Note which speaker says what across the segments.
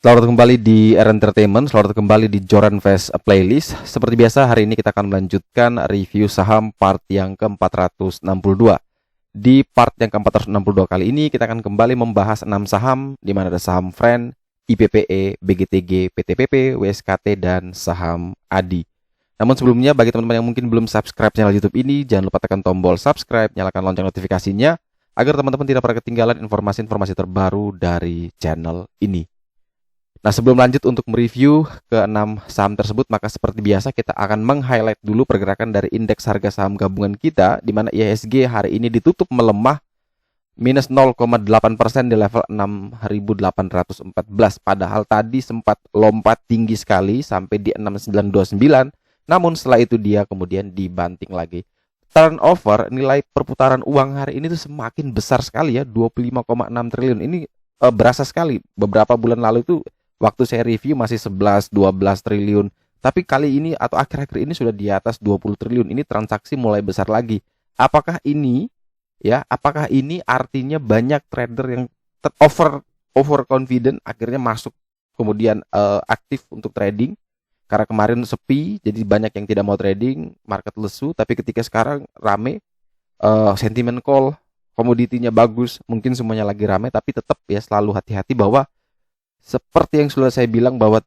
Speaker 1: Selamat kembali di R Entertainment, selamat kembali di Joran Fest Playlist. Seperti biasa, hari ini kita akan melanjutkan review saham part yang ke-462. Di part yang ke-462 kali ini, kita akan kembali membahas 6 saham, di mana ada saham Friend, IPPE, BGTG, PTPP, WSKT, dan saham ADI. Namun sebelumnya, bagi teman-teman yang mungkin belum subscribe channel YouTube ini, jangan lupa tekan tombol subscribe, nyalakan lonceng notifikasinya, agar teman-teman tidak pernah ketinggalan informasi-informasi terbaru dari channel ini. Nah, sebelum lanjut untuk mereview ke-6 saham tersebut, maka seperti biasa kita akan meng-highlight dulu pergerakan dari indeks harga saham gabungan kita, di mana IHSG hari ini ditutup melemah minus 0,8% di level 6.814. Padahal tadi sempat lompat tinggi sekali sampai di 6.929, namun setelah itu dia kemudian dibanting lagi. Turnover nilai perputaran uang hari ini tuh semakin besar sekali ya, 25,6 triliun. Ini berasa sekali. Beberapa bulan lalu itu waktu saya review masih 11-12 triliun. Tapi kali ini atau akhir-akhir ini sudah di atas 20 triliun. Ini transaksi mulai besar lagi. Apakah ini artinya banyak trader yang over confident akhirnya masuk kemudian aktif untuk trading? Karena kemarin sepi, jadi banyak yang tidak mau trading, market lesu. Tapi ketika sekarang rame, sentiment call, komoditinya bagus, mungkin semuanya lagi rame, tapi tetap ya selalu hati-hati bahwa seperti yang sudah saya bilang bahwa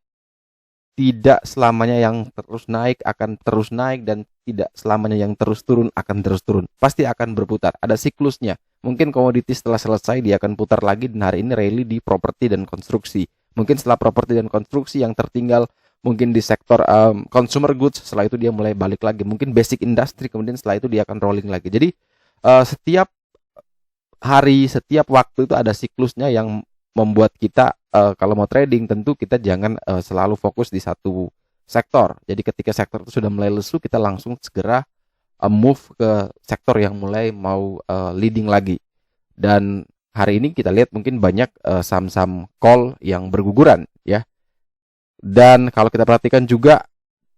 Speaker 1: tidak selamanya yang terus naik akan terus naik dan tidak selamanya yang terus turun akan terus turun. Pasti akan berputar. Ada siklusnya. Mungkin komoditi setelah selesai dia akan putar lagi dan hari ini rally di properti dan konstruksi. Mungkin setelah properti dan konstruksi yang tertinggal mungkin di sektor consumer goods, setelah itu dia mulai balik lagi. Mungkin basic industry, kemudian setelah itu dia akan rolling lagi. Jadi setiap hari, setiap waktu itu ada siklusnya yang membuat kita kalau mau trading tentu kita jangan selalu fokus di satu sektor. Jadi ketika sektor itu sudah mulai lesu, kita langsung segera move ke sektor yang mulai mau leading lagi. Dan hari ini kita lihat mungkin banyak saham-saham call yang berguguran ya. Dan kalau kita perhatikan juga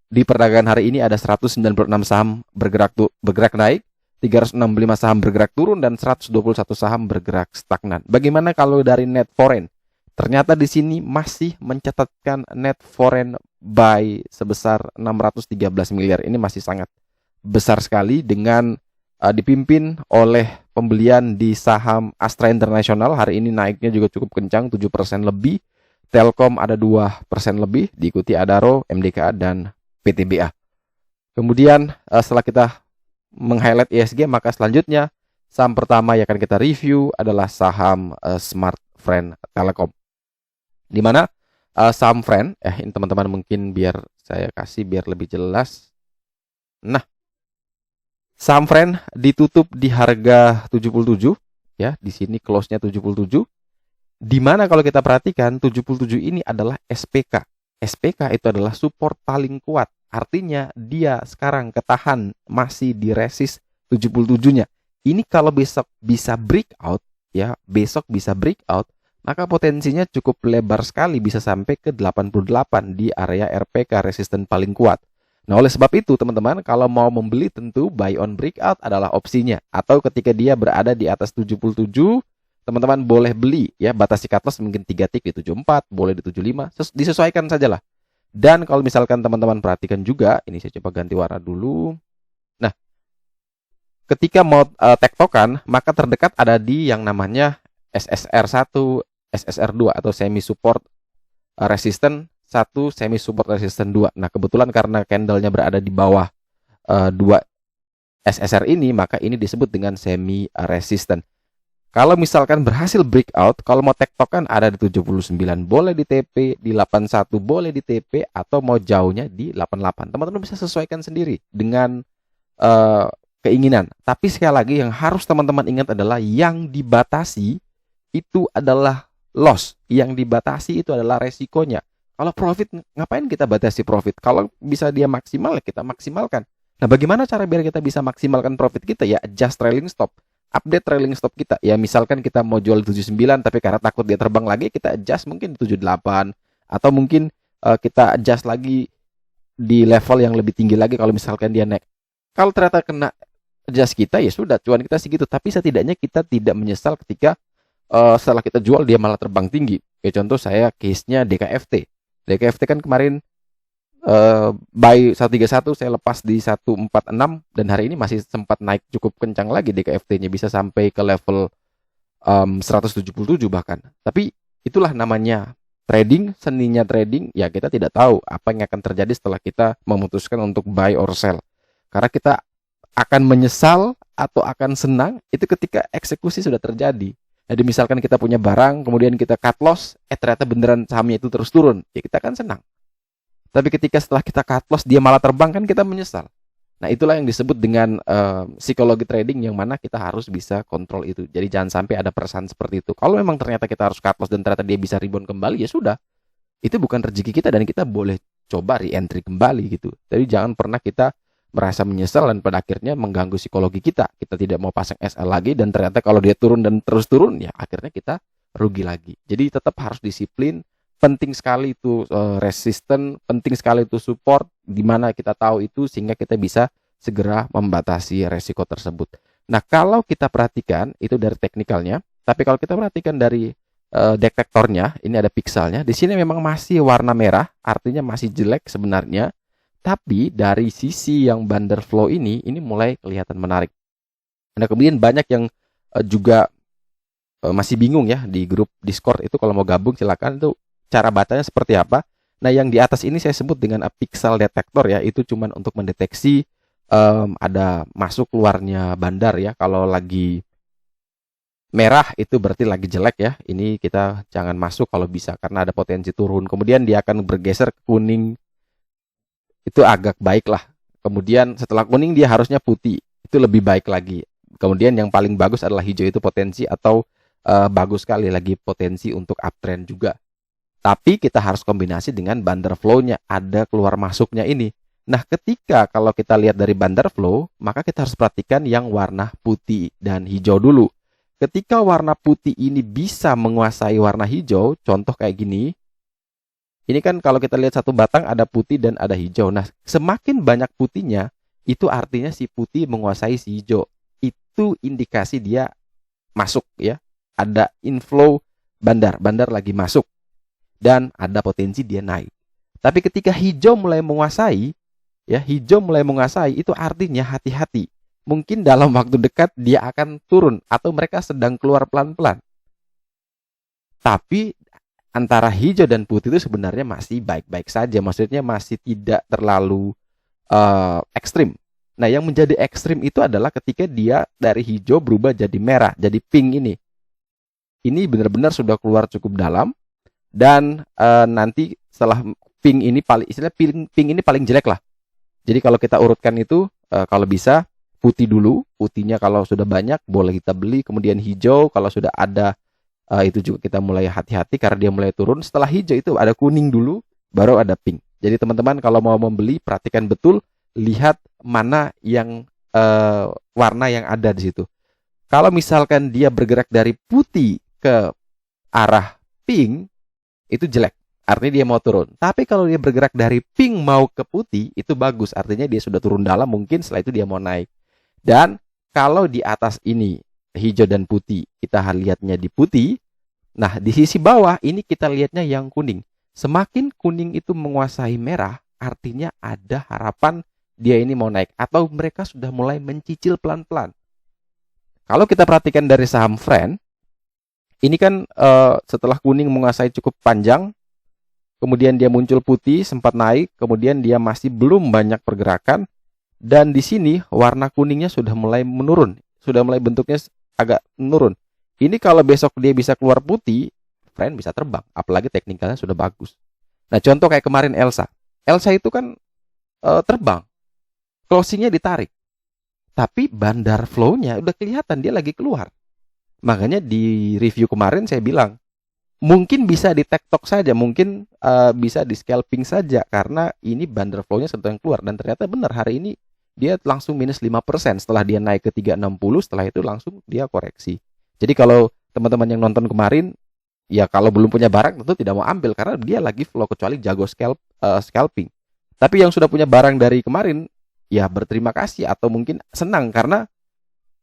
Speaker 1: di perdagangan hari ini ada 196 saham bergerak naik, 365 saham bergerak turun, dan 121 saham bergerak stagnan. Bagaimana kalau dari net foreign? Ternyata di sini masih mencatatkan net foreign buy sebesar 613 miliar. Ini masih sangat besar sekali dengan dipimpin oleh pembelian di saham Astra International. Hari ini naiknya juga cukup kencang, 7% lebih. Telkom ada 2% lebih, diikuti Adaro, MDKA, dan PTBA. Kemudian setelah kita meng-highlight ISG, maka selanjutnya saham pertama yang akan kita review adalah saham Smart Friend Telekom. Di mana saham Friend, ini teman-teman mungkin biar saya kasih biar lebih jelas. Nah, saham Friend ditutup di harga 77 ya, di sini close-nya 77. Di mana kalau kita perhatikan 77 ini adalah SPK. SPK itu adalah support paling kuat. Artinya dia sekarang ketahan masih di resist 77-nya. Ini kalau besok bisa breakout ya, besok bisa breakout, maka potensinya cukup lebar sekali, bisa sampai ke 88 di area RPK, resisten paling kuat. Nah, oleh sebab itu teman-teman, kalau mau membeli tentu buy on breakout adalah opsinya. Atau ketika dia berada di atas 77, teman-teman boleh beli ya, batasi cut loss mungkin 3 tick di 74, boleh di 75, disesuaikan sajalah. Dan kalau misalkan teman-teman perhatikan juga, ini saya coba ganti warna dulu. Nah, ketika mau tektokan, maka terdekat ada di yang namanya SSR1, SSR2 atau semi support resistant 1, semi support resistant 2. Nah, kebetulan karena candlenya berada di bawah 2 SSR ini, maka ini disebut dengan semi resistant. Kalau misalkan berhasil breakout, kalau mau tektokan ada di 79, boleh di TP, di 81 boleh di TP, atau mau jauhnya di 88. Teman-teman bisa sesuaikan sendiri dengan keinginan. Tapi sekali lagi yang harus teman-teman ingat adalah yang dibatasi itu adalah loss. Yang dibatasi itu adalah resikonya. Kalau profit, ngapain kita batasi profit? Kalau bisa dia maksimal, ya kita maksimalkan. Nah, bagaimana cara biar kita bisa maksimalkan profit kita? Ya, adjust trailing stop. Update trailing stop kita. Ya, misalkan kita mau jual 79 tapi karena takut dia terbang lagi, kita adjust mungkin 78, atau mungkin kita adjust lagi di level yang lebih tinggi lagi kalau misalkan dia naik. Kalau ternyata kena adjust kita, ya sudah, cuan kita segitu, tapi setidaknya kita tidak menyesal ketika setelah kita jual dia malah terbang tinggi. Kayak contoh saya case-nya DKFT. DKFT kan kemarin buy 131 saya lepas di 146 dan hari ini masih sempat naik cukup kencang lagi DKFT-nya bisa sampai ke level 177 bahkan. Tapi itulah namanya trading, seninya trading. Ya kita tidak tahu apa yang akan terjadi setelah kita memutuskan untuk buy or sell. Karena kita akan menyesal atau akan senang itu ketika eksekusi sudah terjadi. Jadi misalkan kita punya barang, kemudian kita cut loss, ternyata beneran sahamnya itu terus turun, ya kita akan senang. Tapi ketika setelah kita cut loss dia malah terbang kan kita menyesal. Nah itulah yang disebut dengan psikologi trading yang mana kita harus bisa kontrol itu. Jadi jangan sampai ada perasaan seperti itu. Kalau memang ternyata kita harus cut loss dan ternyata dia bisa rebound kembali, ya sudah. Itu bukan rezeki kita dan kita boleh coba re-entry kembali gitu. Jadi jangan pernah kita merasa menyesal dan pada akhirnya mengganggu psikologi kita. Kita tidak mau pasang SL lagi dan ternyata kalau dia turun dan terus turun, ya akhirnya kita rugi lagi. Jadi tetap harus disiplin. Penting sekali itu resisten, penting sekali itu support, di mana kita tahu itu sehingga kita bisa segera membatasi resiko tersebut. Nah, kalau kita perhatikan itu dari teknikalnya, tapi kalau kita perhatikan dari detektornya, ini ada pikselnya, di sini memang masih warna merah, artinya masih jelek sebenarnya, tapi dari sisi yang Vanderflow ini mulai kelihatan menarik. Nah, kemudian banyak yang juga masih bingung ya di grup Discord itu kalau mau gabung silakan itu cara bacanya seperti apa. Nah, yang di atas ini saya sebut dengan pixel detector ya, itu cuman untuk mendeteksi ada masuk keluarnya bandar ya. Kalau lagi merah itu berarti lagi jelek ya. Ini kita jangan masuk kalau bisa karena ada potensi turun. Kemudian dia akan bergeser ke kuning. Itu agak baik lah. Kemudian setelah kuning dia harusnya putih. Itu lebih baik lagi. Kemudian yang paling bagus adalah hijau, itu potensi atau bagus sekali lagi potensi untuk uptrend juga. Tapi kita harus kombinasi dengan Vanderflow-nya, ada keluar masuknya ini. Nah, ketika kalau kita lihat dari Vanderflow, maka kita harus perhatikan yang warna putih dan hijau dulu. Ketika warna putih ini bisa menguasai warna hijau, contoh kayak gini. Ini kan kalau kita lihat satu batang ada putih dan ada hijau. Nah, semakin banyak putihnya, itu artinya si putih menguasai si hijau. Itu indikasi dia masuk ya. Ada inflow bandar lagi masuk. Dan ada potensi dia naik. Tapi ketika hijau mulai menguasai, ya hijau mulai menguasai, itu artinya hati-hati. Mungkin dalam waktu dekat dia akan turun atau mereka sedang keluar pelan-pelan. Tapi antara hijau dan putih itu sebenarnya masih baik-baik saja. Maksudnya masih tidak terlalu ekstrim. Nah, yang menjadi ekstrim itu adalah ketika dia dari hijau berubah jadi merah, jadi pink ini. Ini benar-benar sudah keluar cukup dalam. Dan nanti setelah pink ini pink ini paling jelek lah. Jadi kalau kita urutkan itu kalau bisa putih dulu, putihnya kalau sudah banyak boleh kita beli, kemudian hijau kalau sudah ada itu juga kita mulai hati-hati karena dia mulai turun. Setelah hijau itu ada kuning dulu, baru ada pink. Jadi teman-teman kalau mau membeli perhatikan betul, lihat mana yang warna yang ada di situ. Kalau misalkan dia bergerak dari putih ke arah pink, itu jelek, artinya dia mau turun. Tapi kalau dia bergerak dari pink mau ke putih, itu bagus, artinya dia sudah turun dalam, mungkin setelah itu dia mau naik. Dan kalau di atas ini hijau dan putih, kita lihatnya di putih. Nah, di sisi bawah ini kita lihatnya yang kuning. Semakin kuning itu menguasai merah, artinya ada harapan dia ini mau naik atau mereka sudah mulai mencicil pelan-pelan. Kalau kita perhatikan dari saham Friend, ini kan setelah kuning menguasai cukup panjang, kemudian dia muncul putih, sempat naik, kemudian dia masih belum banyak pergerakan, dan di sini warna kuningnya sudah mulai menurun, sudah mulai bentuknya agak menurun. Ini kalau besok dia bisa keluar putih, Friend bisa terbang, apalagi teknikalnya sudah bagus. Nah, contoh kayak kemarin Elsa itu kan terbang, closingnya ditarik, tapi bandar flow-nya udah kelihatan dia lagi keluar. Makanya di review kemarin saya bilang, mungkin bisa di TikTok saja, mungkin bisa di scalping saja, karena ini bandar flow-nya sedang keluar. Dan ternyata benar, hari ini dia langsung minus 5% setelah dia naik ke 360, setelah itu langsung dia koreksi. Jadi kalau teman-teman yang nonton kemarin, ya kalau belum punya barang tentu tidak mau ambil, karena dia lagi flow, kecuali jago scalping. Tapi yang sudah punya barang dari kemarin, ya berterima kasih, atau mungkin senang, karena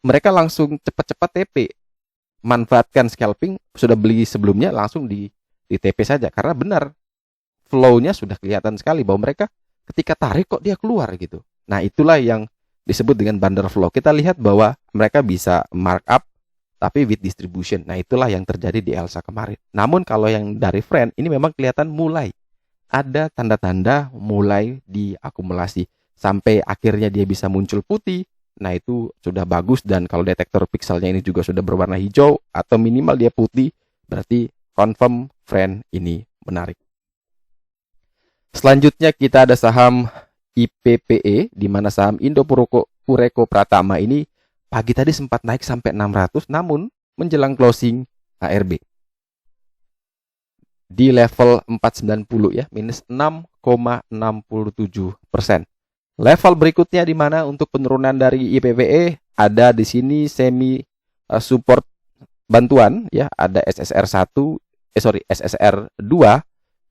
Speaker 1: mereka langsung cepat-cepat TP. manfaatkan scalping, sudah beli sebelumnya langsung di TP saja, karena benar flow-nya sudah kelihatan sekali bahwa mereka ketika tarik kok dia keluar gitu. Nah, itulah yang disebut dengan bundle flow. Kita lihat bahwa mereka bisa markup tapi with distribution. Nah, itulah yang terjadi di Elsa kemarin. Namun kalau yang dari Friend ini memang kelihatan mulai ada tanda-tanda mulai diakumulasi sampai akhirnya dia bisa muncul putih. Nah, itu sudah bagus, dan kalau detektor pixelnya ini juga sudah berwarna hijau atau minimal dia putih, berarti confirm Friend ini menarik. Selanjutnya kita ada saham IPPE, di mana saham Indo Pureko Pratama ini pagi tadi sempat naik sampai 600, namun menjelang closing ARB di level 490 ya, minus 6,67%. Level berikutnya di mana untuk penurunan dari IPPE ada di sini semi support bantuan ya, ada SSR 2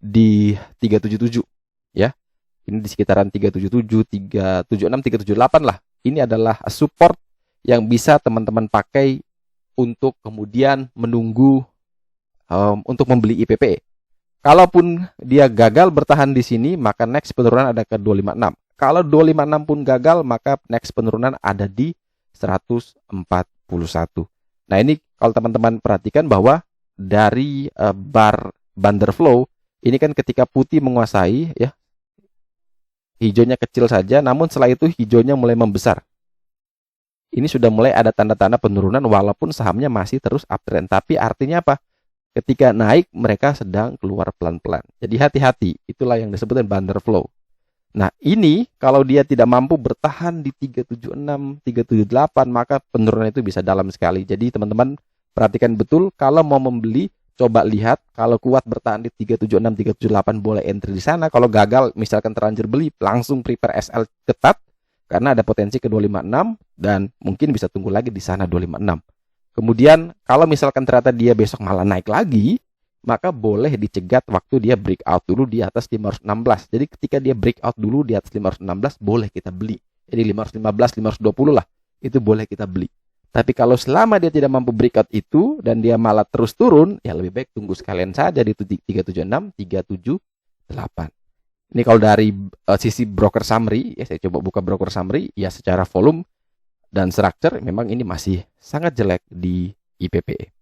Speaker 1: di 377 ya. Ini di sekitaran 377, 376, 378 lah. Ini adalah support yang bisa teman-teman pakai untuk kemudian menunggu untuk membeli IPPE. Kalaupun dia gagal bertahan di sini, maka next penurunan ada ke 256. Kalau 256 pun gagal, maka next penurunan ada di 141. Nah, ini kalau teman-teman perhatikan bahwa dari bar bundle flow ini kan ketika putih menguasai ya, hijaunya kecil saja, namun setelah itu hijaunya mulai membesar. Ini sudah mulai ada tanda-tanda penurunan walaupun sahamnya masih terus uptrend. Tapi artinya apa? Ketika naik mereka sedang keluar pelan-pelan. Jadi hati-hati, itulah yang disebut dengan bundle flow. Nah, ini kalau dia tidak mampu bertahan di 376, 378, maka penurunan itu bisa dalam sekali. Jadi teman-teman perhatikan betul, kalau mau membeli, coba lihat, kalau kuat bertahan di 376, 378 boleh entry di sana. Kalau gagal, misalkan terlanjur beli, langsung prepare SL ketat, karena ada potensi ke 256, dan mungkin bisa tunggu lagi di sana 256. Kemudian, kalau misalkan ternyata dia besok malah naik lagi, maka boleh dicegat waktu dia breakout dulu di atas 516. Jadi ketika dia breakout dulu di atas 516, boleh kita beli. Jadi 515, 520 lah, itu boleh kita beli. Tapi kalau selama dia tidak mampu breakout itu, dan dia malah terus turun, ya lebih baik tunggu sekalian saja di 376, 378. Ini kalau dari sisi broker summary, ya saya coba buka broker summary, ya secara volume dan structure memang ini masih sangat jelek di IPPE.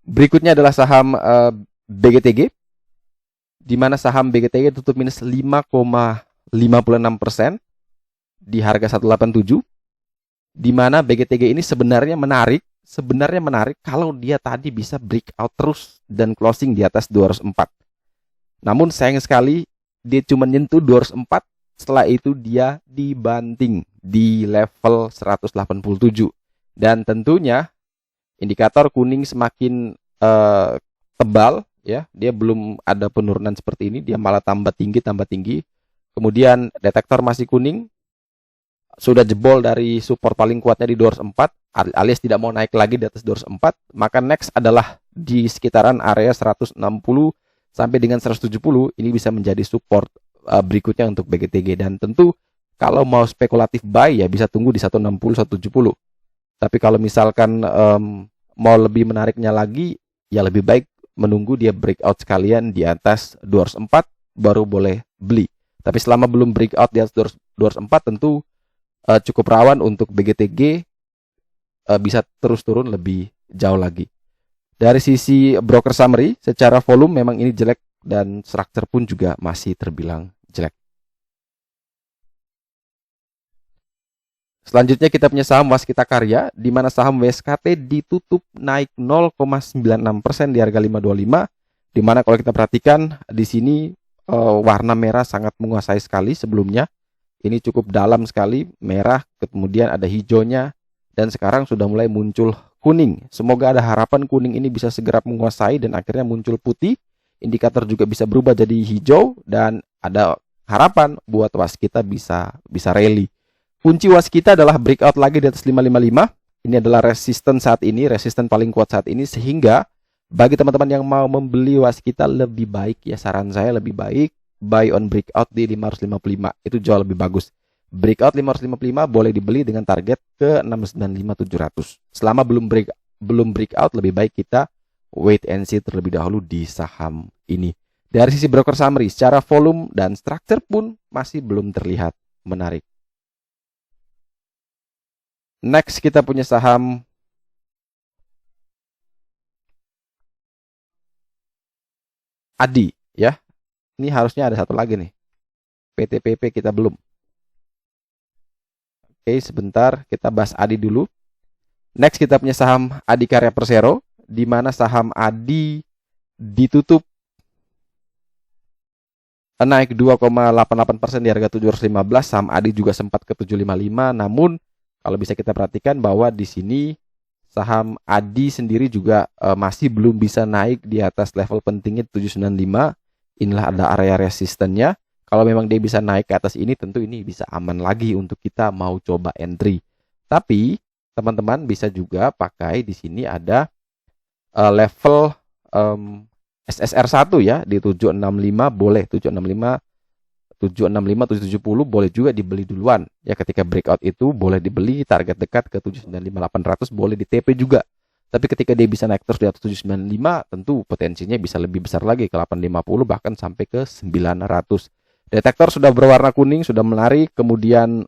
Speaker 1: Berikutnya adalah saham BGTG, di mana saham BGTG tutup minus 5,56% di harga 187, di mana BGTG ini sebenarnya menarik kalau dia tadi bisa breakout terus dan closing di atas 204. Namun sayang sekali dia cuma nyentuh 204, setelah itu dia dibanting di level 187. Dan tentunya indikator kuning semakin tebal ya, dia belum ada penurunan seperti ini, dia malah tambah tinggi. Kemudian detektor masih kuning, sudah jebol dari support paling kuatnya di 204, alias tidak mau naik lagi di atas 204, maka next adalah di sekitaran area 160 sampai dengan 170. Ini bisa menjadi support berikutnya untuk BGTG, dan tentu kalau mau spekulatif buy ya bisa tunggu di 160, 170. Tapi kalau misalkan mau lebih menariknya lagi, ya lebih baik menunggu dia breakout sekalian di atas 204 baru boleh beli. Tapi selama belum breakout di atas 204 tentu cukup rawan untuk BGTG bisa terus turun lebih jauh lagi. Dari sisi broker summary, secara volume memang ini jelek dan structure pun juga masih terbilang jelek. Selanjutnya kita punya saham Waskita Karya, di mana saham WSKT ditutup naik 0,96% di harga 525, di mana kalau kita perhatikan di sini warna merah sangat menguasai sekali sebelumnya. Ini cukup dalam sekali, merah, kemudian ada hijaunya, dan sekarang sudah mulai muncul kuning. Semoga ada harapan kuning ini bisa segera menguasai dan akhirnya muncul putih. Indikator juga bisa berubah jadi hijau, dan ada harapan buat Waskita bisa rally. Kunci Waskita adalah breakout lagi di atas 555. Ini adalah resisten saat ini, resisten paling kuat saat ini, sehingga bagi teman-teman yang mau membeli Waskita lebih baik ya, saran saya lebih baik buy on breakout di 555. Itu jauh lebih bagus. Breakout 555 boleh dibeli dengan target ke 695.700. Selama belum breakout, lebih baik kita wait and see terlebih dahulu di saham ini. Dari sisi broker summary, secara volume dan structure pun masih belum terlihat menarik. Next kita punya saham ADI ya. Ini harusnya ada satu lagi nih. PTPP kita belum. Oke, sebentar kita bahas ADI dulu. Next kita punya saham ADI Karya Persero, di mana saham ADI ditutup naik 2,88% di harga 715. Saham ADI juga sempat ke 755. Namun kalau bisa kita perhatikan bahwa di sini saham ADI sendiri juga masih belum bisa naik di atas level pentingnya 795. Inilah ada area resistennya. Kalau memang dia bisa naik ke atas ini, tentu ini bisa aman lagi untuk kita mau coba entry. Tapi teman-teman bisa juga pakai di sini ada level SSR1 ya di 765 boleh, 765, 770 boleh juga dibeli duluan. Ya ketika breakout itu boleh dibeli, target dekat ke 795.800 boleh di TP juga. Tapi ketika dia bisa naik terus di atas 795, tentu potensinya bisa lebih besar lagi ke 850 bahkan sampai ke 900. Detektor sudah berwarna kuning, sudah menarik, kemudian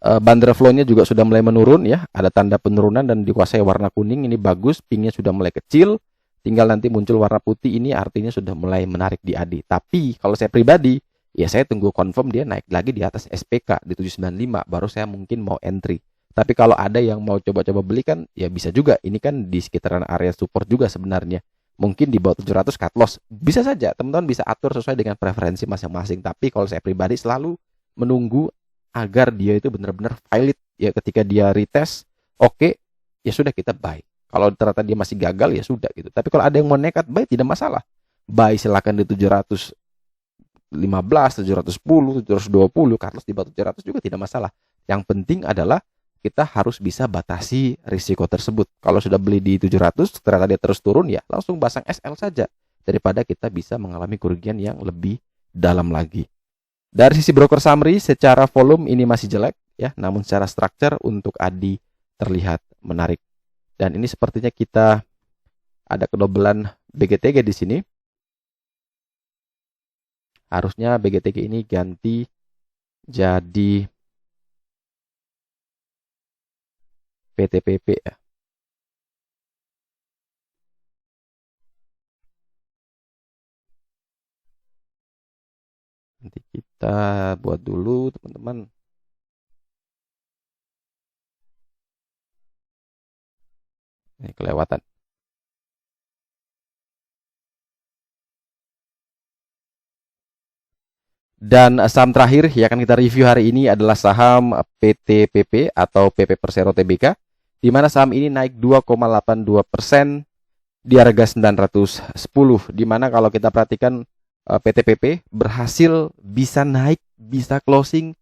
Speaker 1: bandera flow-nya juga sudah mulai menurun ya, ada tanda penurunan dan dikuasai warna kuning, ini bagus, pingnya sudah mulai kecil, tinggal nanti muncul warna putih, ini artinya sudah mulai menarik di ADI. Tapi kalau saya pribadi, ya saya tunggu confirm dia naik lagi di atas SPK di 795, baru saya mungkin mau entry. Tapi kalau ada yang mau coba-coba beli kan, ya bisa juga, ini kan di sekitaran area support juga sebenarnya. Mungkin di bawah 700 cut loss. Bisa saja, teman-teman bisa atur sesuai dengan preferensi masing-masing. Tapi kalau saya pribadi selalu menunggu agar dia itu benar-benar valid. Ya ketika dia retest, oke, ya sudah kita buy. Kalau ternyata dia masih gagal, ya sudah gitu. Tapi kalau ada yang mau nekat buy, tidak masalah. Buy silakan di 715, 710, 720, cut loss di bawah 700 juga tidak masalah. Yang penting adalah kita harus bisa batasi risiko tersebut. Kalau sudah beli di 700, ternyata dia terus turun, ya langsung pasang SL saja. Daripada kita bisa mengalami kerugian yang lebih dalam lagi. Dari sisi broker summary, secara volume ini masih jelek, ya, namun secara structure untuk ADI terlihat menarik. Dan ini sepertinya kita ada kedobelan BGTG di sini. Harusnya BGTG ini ganti jadi PTPP ya. Nanti kita buat dulu teman-teman. Ini kelewatan. Dan saham terakhir yang akan kita review hari ini adalah saham PTPP atau PP Persero Tbk, di mana saham ini naik 2,82% di harga 910, di mana kalau kita perhatikan PTPP berhasil bisa naik, bisa closing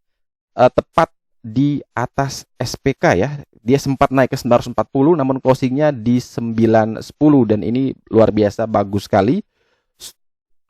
Speaker 1: tepat di atas SPK ya. Dia sempat naik ke 940 namun closingnya di 910 dan ini luar biasa bagus sekali.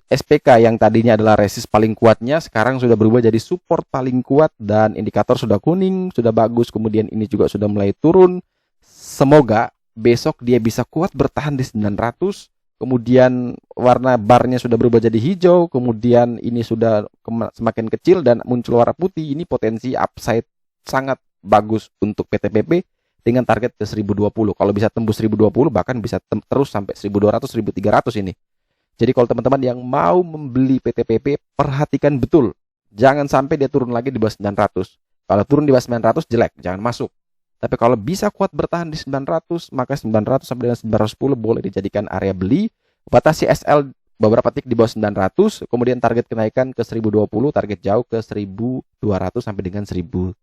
Speaker 1: SPK yang tadinya adalah resist paling kuatnya sekarang sudah berubah jadi support paling kuat dan indikator sudah kuning, sudah bagus, kemudian ini juga sudah mulai turun. Semoga besok dia bisa kuat bertahan di 900, kemudian warna barnya sudah berubah jadi hijau, kemudian ini sudah semakin kecil dan muncul warna putih. Ini potensi upside sangat bagus untuk PTPP dengan target ke 1020. Kalau bisa tembus 1020 bahkan bisa terus sampai 1200, 1300 ini. Jadi kalau teman-teman yang mau membeli PTPP, perhatikan betul. Jangan sampai dia turun lagi di bawah 900. Kalau turun di bawah 900 jelek, jangan masuk. Tapi kalau bisa kuat bertahan di 900, maka 900 sampai dengan 910 boleh dijadikan area beli. Batasi SL beberapa titik di bawah 900, kemudian target kenaikan ke 1020, target jauh ke 1200 sampai dengan 1300.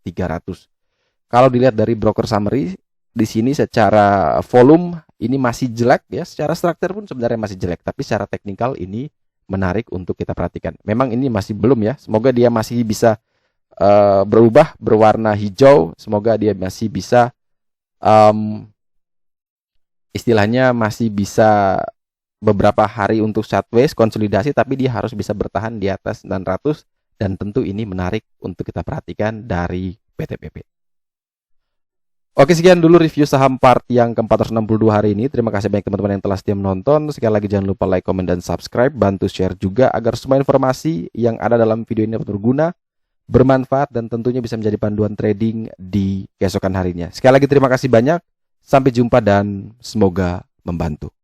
Speaker 1: Kalau dilihat dari broker summary, di sini secara volume ini masih jelek ya, secara struktur pun sebenarnya masih jelek, tapi secara teknikal ini menarik untuk kita perhatikan. Memang ini masih belum ya, semoga dia masih bisa berubah berwarna hijau, semoga dia masih bisa istilahnya masih bisa beberapa hari untuk sideways konsolidasi, tapi dia harus bisa bertahan di atas 900 dan tentu ini menarik untuk kita perhatikan dari PTPP. Oke, sekian dulu review saham part yang ke-462 hari ini. Terima kasih banyak teman-teman yang telah setia menonton. Sekali lagi jangan lupa like, komen, dan subscribe. Bantu share juga agar semua informasi yang ada dalam video ini dapat berguna, bermanfaat, dan tentunya bisa menjadi panduan trading di keesokan harinya. Sekali lagi terima kasih banyak. Sampai jumpa dan semoga membantu.